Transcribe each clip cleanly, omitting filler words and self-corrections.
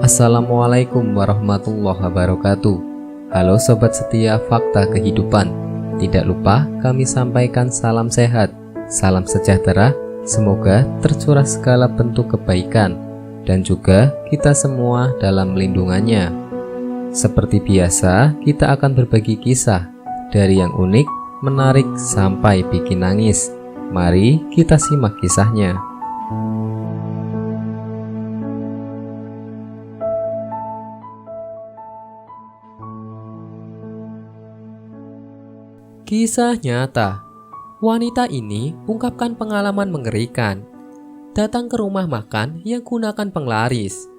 Assalamualaikum warahmatullahi wabarakatuh. Halo sobat setia Fakta Kehidupan. Tidak lupa kami sampaikan salam sehat, salam sejahtera. Semoga tercurah segala bentuk kebaikan dan juga kita semua dalam lindungannya. Seperti biasa, kita akan berbagi kisah dari yang unik, menarik sampai bikin nangis. Mari kita simak kisahnya. Kisah nyata. Wanita ini ungkapkan pengalaman mengerikan. Datang ke rumah makan yang gunakan penglaris.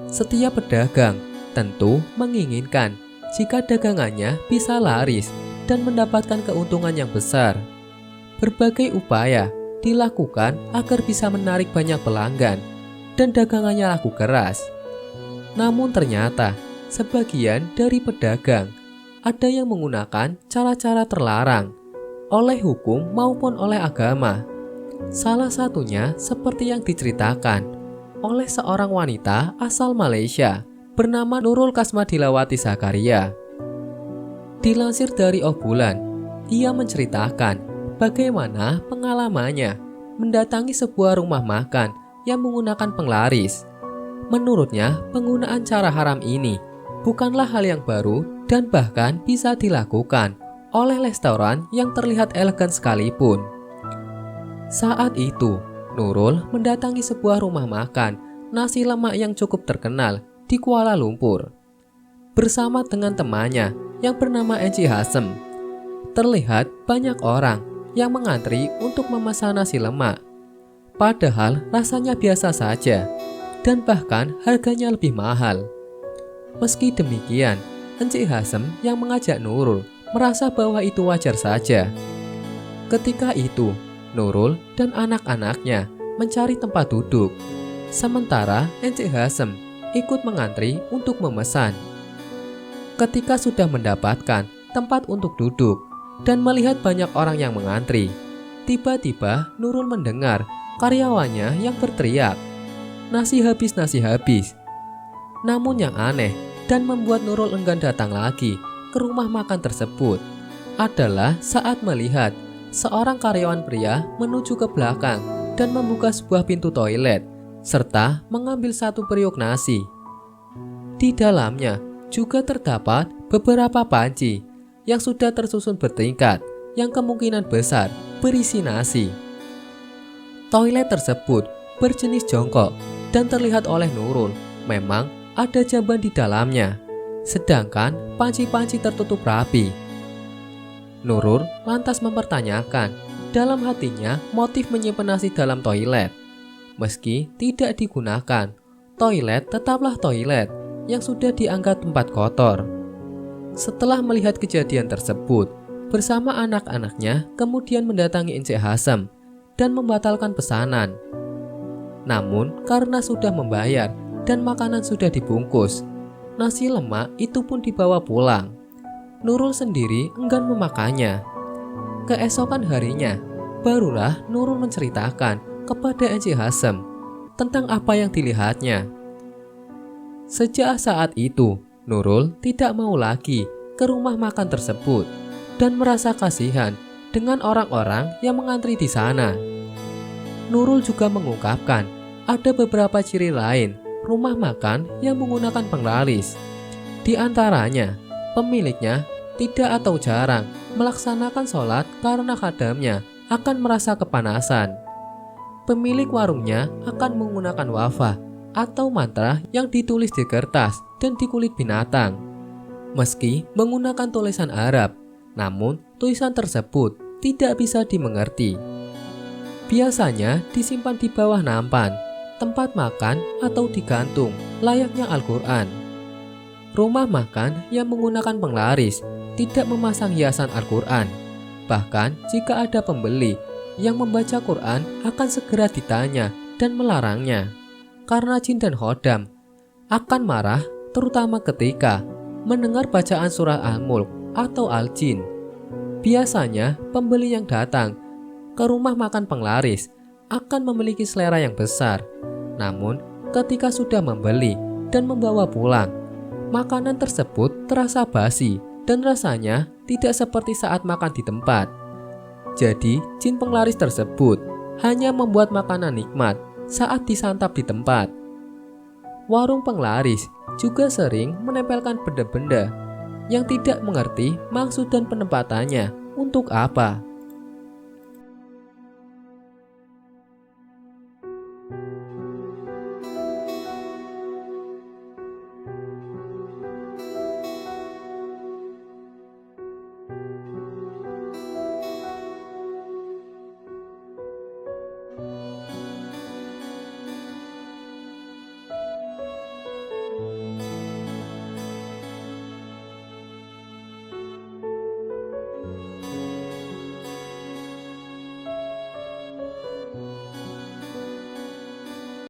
Setiap pedagang tentu menginginkan jika dagangannya bisa laris dan mendapatkan keuntungan yang besar. Berbagai upaya dilakukan agar bisa menarik banyak pelanggan dan dagangannya laku keras. Namun ternyata sebagian dari pedagang ada yang menggunakan cara-cara terlarang oleh hukum maupun oleh agama. Salah satunya seperti yang diceritakan oleh seorang wanita asal Malaysia bernama Nurul Kasmadilawati Zakaria. Dilansir dari Obbulan, ia menceritakan bagaimana pengalamannya mendatangi sebuah rumah makan yang menggunakan penglaris. Menurutnya, penggunaan cara haram ini bukanlah hal yang baru dan bahkan bisa dilakukan oleh restoran yang terlihat elegan sekalipun. Saat itu, Nurul mendatangi sebuah rumah makan nasi lemak yang cukup terkenal di Kuala Lumpur bersama dengan temannya yang bernama Encik Hasem. Terlihat banyak orang yang mengantri untuk memesan nasi lemak, padahal rasanya biasa saja dan bahkan harganya lebih mahal. Meski demikian, Encik Hasem yang mengajak Nurul merasa bahwa itu wajar saja. Ketika itu, Nurul dan anak-anaknya mencari tempat duduk, sementara Encik Hasem ikut mengantri untuk memesan. Ketika sudah mendapatkan tempat untuk duduk dan melihat banyak orang yang mengantri, tiba-tiba Nurul mendengar karyawannya yang berteriak, "Nasi habis, nasi habis." Namun yang aneh dan membuat Nurul enggan datang lagi ke rumah makan tersebut adalah saat melihat seorang karyawan pria menuju ke belakang dan membuka sebuah pintu toilet serta mengambil satu periuk nasi. Di dalamnya juga terdapat beberapa panci yang sudah tersusun bertingkat yang kemungkinan besar berisi nasi. Toilet tersebut berjenis jongkok dan terlihat oleh Nurul memang ada jamban di dalamnya, sedangkan panci-panci tertutup rapi. Nurul lantas mempertanyakan dalam hatinya motif menyimpan nasi dalam toilet. Meski tidak digunakan, toilet tetaplah toilet yang sudah dianggap tempat kotor. Setelah melihat kejadian tersebut, bersama anak-anaknya kemudian mendatangi Encik Hasem dan membatalkan pesanan. Namun karena sudah membayar dan makanan sudah dibungkus, nasi lemak itu pun dibawa pulang. Nurul sendiri enggan memakannya. Keesokan harinya, barulah Nurul menceritakan kepada Encik Hasem tentang apa yang dilihatnya. Sejak saat itu, Nurul tidak mau lagi ke rumah makan tersebut dan merasa kasihan dengan orang-orang yang mengantri di sana. Nurul juga mengungkapkan ada beberapa ciri lain rumah makan yang menggunakan penglaris. Di antaranya, pemiliknya tidak atau jarang melaksanakan sholat karena khadamnya akan merasa kepanasan. Pemilik warungnya akan menggunakan wafah atau mantra yang ditulis di kertas dan di kulit binatang. Meski menggunakan tulisan Arab, namun tulisan tersebut tidak bisa dimengerti. Biasanya disimpan di bawah nampan, tempat makan atau digantung layaknya Al-Quran. Rumah makan yang menggunakan penglaris tidak memasang hiasan Al-Quran. Bahkan jika ada pembeli yang membaca Quran akan segera ditanya dan melarangnya. Karena jin dan khodam akan marah terutama ketika mendengar bacaan surah Al-Mulk atau Al-Jin. Biasanya pembeli yang datang ke rumah makan penglaris akan memiliki selera yang besar. Namun, ketika sudah membeli dan membawa pulang, makanan tersebut terasa basi dan rasanya tidak seperti saat makan di tempat. Jadi, jin penglaris tersebut hanya membuat makanan nikmat saat disantap di tempat. Warung penglaris juga sering menempelkan benda-benda yang tidak mengerti maksud dan penempatannya untuk apa.